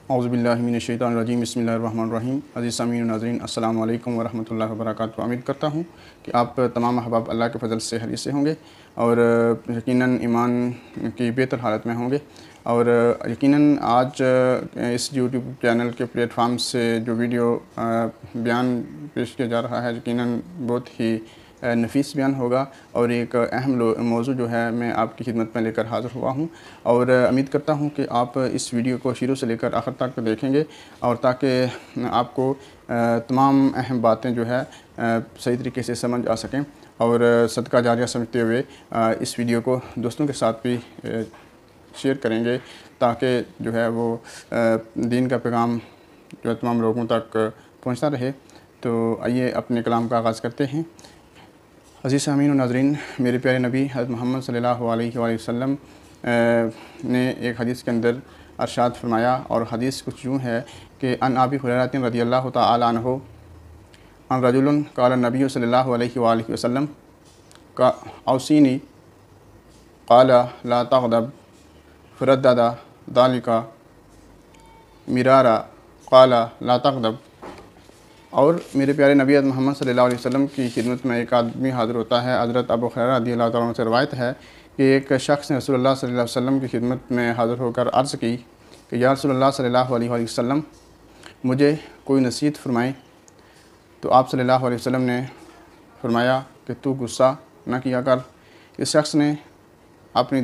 औज़ुबिल्लाहि मिनश्शैतानिर्रजीम बिस्मिल्लाहिर्रहमानिर्रहीम। अज़ीज़ सामीन नाज़रीन, अस्सलामु अलैकुम वरहमतुल्लाहि वबरकातुहू। उम्मीद करता हूँ कि आप तमाम अहबाब अल्लाह के फ़ज़ल से खैरियत से होंगे और यकीनन ईमान की बेहतर हालत में होंगे। और यकीनन आज इस यूट्यूब चैनल के प्लेटफार्म से जो वीडियो बयान पेश किया जा रहा है, यकीनन बहुत ही नफीस बयान होगा और एक अहम मौजू जो है मैं आपकी खिदमत में लेकर हाज़िर हुआ हूँ। और उम्मीद करता हूँ कि आप इस वीडियो को शुरू से लेकर आखिर तक देखेंगे और ताकि आपको तमाम अहम बातें जो है सही तरीके से समझ आ सकें और सदका जारिया समझते हुए इस वीडियो को दोस्तों के साथ भी शेयर करेंगे ताकि जो है वो दीन का पैगाम जो है तमाम लोगों तक पहुँचता रहे। तो आइए अपने कलाम का आगाज़ करते हैं। अज़ीज़ सामीन व नाज़रीन, मेरे प्यारे नबी हज़रत मोहम्मद सल्लल्लाहु अलैहि वसल्लम ने एक हदीस के अंदर अरशाद फरमाया और हदीस कुछ यूँ है कि अन अबी हुरैरा रज़ियल्लाहु तआला अन्हु अन रजुलन क़ाला नबी सल्लल्लाहु अलैहि वसल्लम का औसीनी क़ाला ला तग़दब फ़रद्ददा ज़ालिका मिरारा क़ाला ला तग़दब। और मेरे प्यारे नबी मोहम्मद सल्लल्लाहु अलैहि वसल्लम की खिदमत में एक आदमी हाज़िर होता है। हज़रत अबू हुरैरा रज़ियल्लाहु तआला अन्हु से रवायत है कि एक शख्स ने रसूलुल्लाह सल्लल्लाहु अलैहि वसल्लम की खिदमत में हाज़िर होकर अर्ज़ की कि या रसूलुल्लाह सल्लल्लाहु अलैहि वसल्लम, मुझे कोई नसीहत फरमाएँ। तो आप सल्लल्लाहु अलैहि वसल्लम ने फरमाया कि तू गुस्सा न किया कर। इस शख्स ने अपनी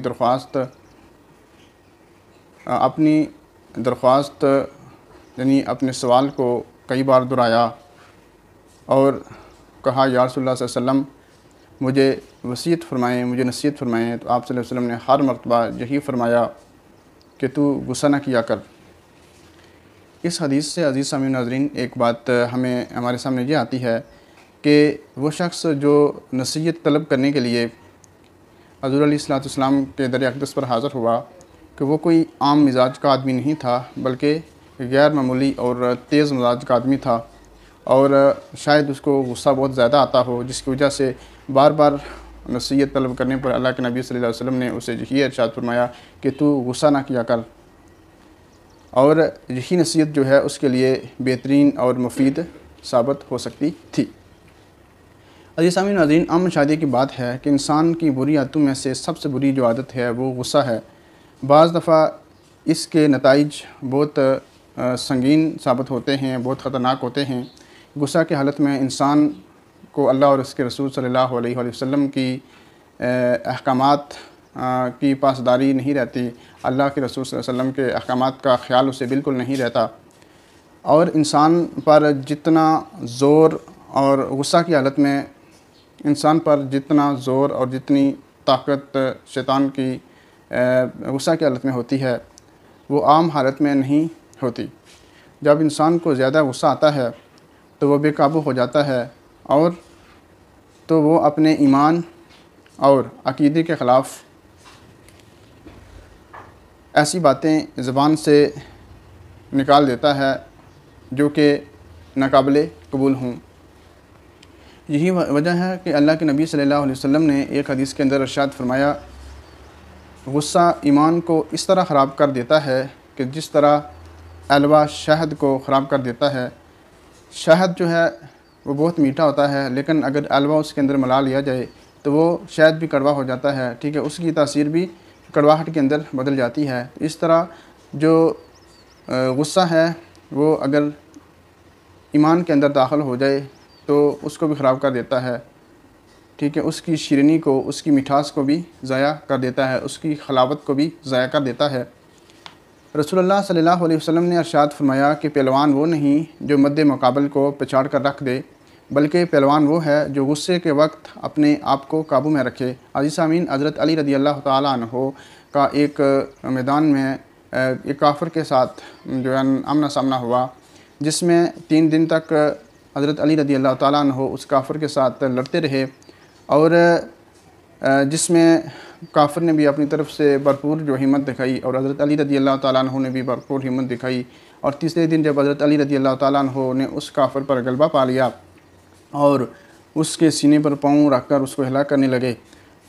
दरख्वास्त यानी अपने सवाल को कई बार दोहराया और कहा या रसूलुल्लाह सल्लल्लाहु अलैहि वसल्लम, मुझे वसीयत फ़रमाएँ, मुझे नसीहत फ़रमाएँ। तो आप सल्लल्लाहु अलैहि वसल्लम ने हर मरतबा यही फ़रमाया कि तू गुस्सा न किया कर। इस हदीस से अज़ीज़ सामीन नाज़रीन एक बात हमारे सामने ये आती है कि वो शख्स जो नसीहत तलब करने के लिए हज़ूर अलैहिस्सलाम के दर अक़दस पर हाज़िर हुआ कि वो कोई आम मिजाज का आदमी नहीं था, बल्कि गैर मामूली और तेज़ मिजाज का आदमी था और शायद उसको गुस्सा बहुत ज़्यादा आता हो, जिसकी वजह से बार बार नसीहत तलब करने पर अल्लाह के नबी सल्लल्लाहु अलैहि वसल्लम ने उसे यही इरशाद फरमाया कि तू गुस्सा ना किया कर। और यही नसीहत जो है उसके लिए बेहतरीन और मुफीद साबित हो सकती थी। अज़ीज़ सामीन नाज़रीन, अमन शादी की बात है कि इंसान की बुरी आदतों में से सबसे बुरी जो आदत है वो गुस्सा है। बाज़ दफ़ा इसके नताइज बहुत संगीन साबित होते हैं, बहुत ख़तरनाक होते हैं। गुस्सा की हालत में इंसान को अल्लाह और उसके रसूल सल्लल्लाहु अलैहि वसल्लम की अहकामात की पासदारी नहीं रहती। अल्लाह के रसूल सल्लल्लाहु अलैहि वसल्लम के अहकामात का ख़्याल उसे बिल्कुल नहीं रहता और इंसान पर जितना ज़ोर और गुस्सा की हालत में इंसान पर जितना ज़ोर और जितनी ताकत शैतान की गुस्सा की हालत में होती है वो आम हालत में नहीं होती। जब इंसान को ज़्यादा गुस्सा आता है तो वो बेकाबू हो जाता है और तो वो अपने ईमान और अक़ीदे के ख़िलाफ़ ऐसी बातें ज़बान से निकाल देता है जो कि नाकाबिले कबूल हों। यही वजह है कि अल्लाह के नबी सल्लल्लाहु अलैहि वसल्लम ने एक हदीस के अंदर इरशाद फरमाया, गुस्सा ईमान को इस तरह ख़राब कर देता है कि जिस तरह हलवा शहद को ख़राब कर देता है। शहद जो है वो बहुत मीठा होता है, लेकिन अगर हलवा उसके अंदर मिला लिया जाए तो वो शहद भी कड़वा हो जाता है, ठीक है, उसकी तासीर भी कड़वाहट के अंदर बदल जाती है। इस तरह जो गुस्सा है वो अगर ईमान के अंदर दाखिल हो जाए तो उसको भी ख़राब कर देता है, ठीक है, उसकी शीरनी को, उसकी मिठास को भी ज़ाया कर देता है, उसकी खलावत को भी ज़ाया कर देता है। रसूलुल्लाह सल्लल्लाहु अलैहि वसल्लम ने इरशाद फरमाया कि पहलवान वो नहीं जो मद्दे मुकाबल को पछाड़ कर रख दे, बल्कि पहलवान वो है जो गुस्से के वक्त अपने आप को काबू में रखे। अज़ीज़ सामीन, हज़रत अली रज़ियल्लाहु तआला अन्हु का एक मैदान में एक काफ़िर के साथ जो है आमना सामना हुआ, जिसमें 3 दिन तक हज़रत अली रज़ियल्लाहु तआला अन्हु उस काफ़िर के साथ लड़ते रहे और जिसमें काफ़िर ने भी अपनी तरफ से भरपूर जो हिम्मत दिखाई और हज़रत अली रज़ियल्लाहु तआला अन्हु ने भी भरपूर हिम्मत दिखाई। और तीसरे दिन जब हज़रत अली रज़ियल्लाहु तआला अन्हु ने उस काफ़िर पर गलबा पा लिया और उसके सीने पर पाँव रख कर उसको हिला करने लगे,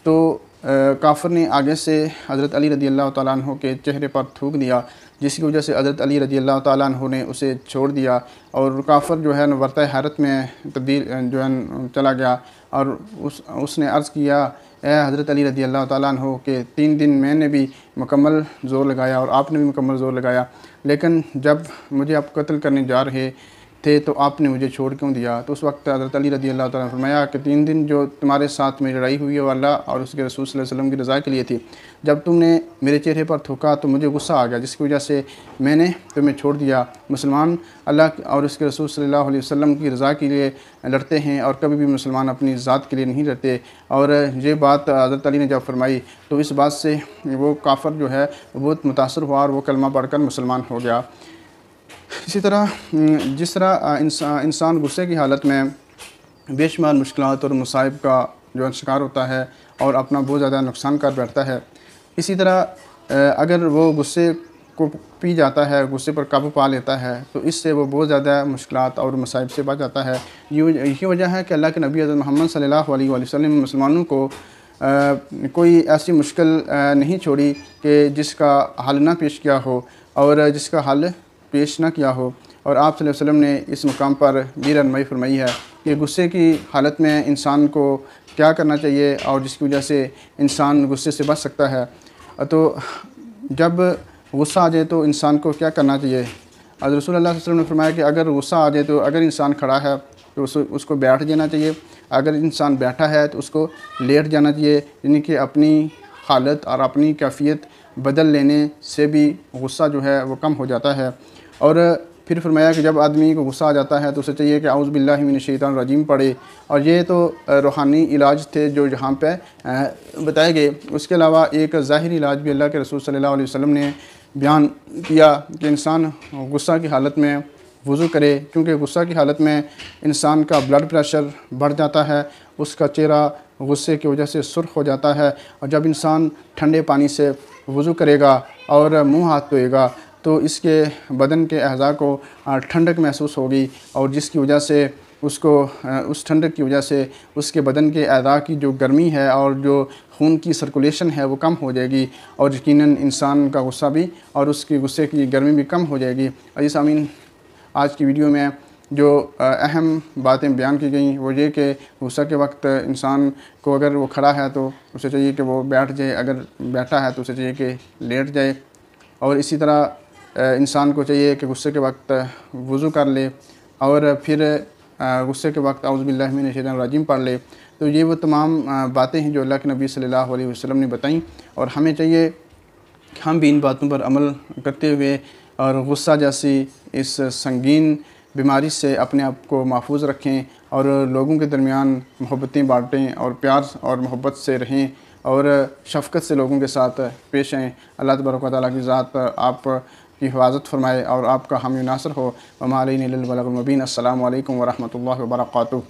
तो काफ़िर ने आगे से हज़रत अली रज़ियल्लाहु तआला अन्हु के चेहरे पर थूक दिया, जिसकी वजह से हज़रत अली रज़ी अल्लाह ताला अन्हु ने उसे छोड़ दिया और काफ़र जो है वर्ता हैरत में तब्दील जो है चला गया और उसने अर्ज़ किया, हज़रत अली रज़ी अल्लाह ताला अन्हु के 3 दिन मैंने भी मुकम्मल ज़ोर लगाया और आपने भी मुकम्मल ज़ोर लगाया, लेकिन जब मुझे आप कत्ल करने जा रहे थे तो आपने मुझे छोड़ क्यों दिया। तो उस वक्त हज़रत अली रज़ी अल्लाह ताला ने फरमाया कि 3 दिन जो तुम्हारे साथ मेरी लड़ाई हुई है वो अल्लाह और उसके रसूल सल्लल्लाहु अलैहि वसल्लम की रज़ा के लिए थी। जब तुमने मेरे चेहरे पर थूका तो मुझे गुस्सा आ गया, जिसकी वजह से मैंने तुम्हें छोड़ दिया। मुसलमान अल्लाह और उसके रसूल सल्लल्लाहु अलैहि वसल्लम की रज़ा के लिए लड़ते हैं और कभी भी मुसलमान अपनी ज़ात के लिए नहीं लड़ते। और ये बात हज़रत अली ने जब फरमाई तो इस बात से वो काफ़र जो है बहुत मुतासर हुआ और वो कलमा पढ़कर मुसलमान हो गया। इसी तरह जिस तरह इंसान गुस्से की हालत में बेशुमार मुश्किलात और मुसाइब का जो है शिकार होता है और अपना बहुत ज़्यादा नुकसान कर बैठता है, इसी तरह अगर वो गुस्से को पी जाता है, गुस्से पर काबू पा लेता है तो इससे वो बहुत ज़्यादा मुश्किलात और मसाइब से बच जाता है। यही वजह है कि अल्लाह के नबी हज़रत मोहम्मद सल्लल्लाहु अलैहि वसल्लम मुसलमानों को कोई ऐसी मुश्किल नहीं छोड़ी कि जिसका हल ना पेश किया हो और जिसका हल पेश ना किया हो। और आप सल्लल्लाहु अलैहि वसल्लम ने इस मुकाम पर भी रहनुमाई फरमाई है कि गुस्से की हालत में इंसान को क्या करना चाहिए और जिसकी वजह से इंसान गुस्से से बच सकता है। तो जब गुस्सा आ जाए तो इंसान को क्या करना चाहिए। हज़रत रसूल सल्लल्लाहु अलैहि वसल्लम ने फरमाया कि अगर गुस्सा आ जाए तो अगर इंसान खड़ा है तो उसको बैठ जाना चाहिए, अगर इंसान बैठा है तो उसको लेट जाना चाहिए, यानी कि अपनी हालत और अपनी कैफियत बदल लेने से भी गुस्सा जो है वो कम हो जाता है। और फिर फरमाया कि जब आदमी को गुस्सा आ जाता है तो उसे चाहिए कि औज़ु बिल्लाहि मिनश शैतानिर रजीम पढ़े। और ये तो रूहानी इलाज थे जो यहाँ पे बताए गए। उसके अलावा एक ज़ाहिरी इलाज भी अल्लाह के रसूल सल्लल्लाहु अलैहि वसल्लम ने बयान किया कि इंसान गुस्सा की हालत में वज़ू करे, क्योंकि गुस्सा की हालत में इंसान का ब्लड प्रेशर बढ़ जाता है, उसका चेहरा गुस्से की वजह से सुर्ख हो जाता है। और जब इंसान ठंडे पानी से वज़ू करेगा और मुंह हाथ धोएगा तो इसके बदन के अज़ा को ठंडक महसूस होगी और जिसकी वजह से उसको उस ठंडक की वजह से उसके बदन के अज़ा की जो गर्मी है और जो खून की सर्कुलेशन है वो कम हो जाएगी और यकीनन इंसान का गुस्सा भी और उसकी गुस्से की गर्मी भी कम हो जाएगी। अज़ीज़ सामीन, आज की वीडियो में जो अहम बातें बयान की गई वो ये कि गुस्सा के वक्त इंसान को अगर वो खड़ा है तो उसे चाहिए कि वो बैठ जाए, अगर बैठा है तो उसे चाहिए कि लेट जाए। और इसी तरह इंसान को चाहिए कि गुस्से के वक्त वज़ू कर ले और फिर गुस्से के वक्त औज़ु बिल्लाहि मिनश शैतानिर रजीम पढ़ ले। तो ये वो तमाम बातें हैं जो अल्लाह के नबी सल्लल्लाहु अलैहि वसल्लम ने बताई और हमें चाहिए कि हम भी इन बातों पर अमल करते हुए और गुस्सा जैसी इस संगीन बीमारी से अपने आप को महफूज रखें और लोगों के दरमियान मोहब्बतें बाँटें और प्यार और मोहब्बत से रहें और शफ़क़त से लोगों के साथ पेश आएँ। अल्लाह तबारक व तआला की ज़ात आप की हिफाज़त फरमाए और आपका हामी नासर हो। वमा अलैना इल्लल बलागुल मुबीन। अस्सलामु अलैकुम व रहमतुल्लाहि व बरकातुहू।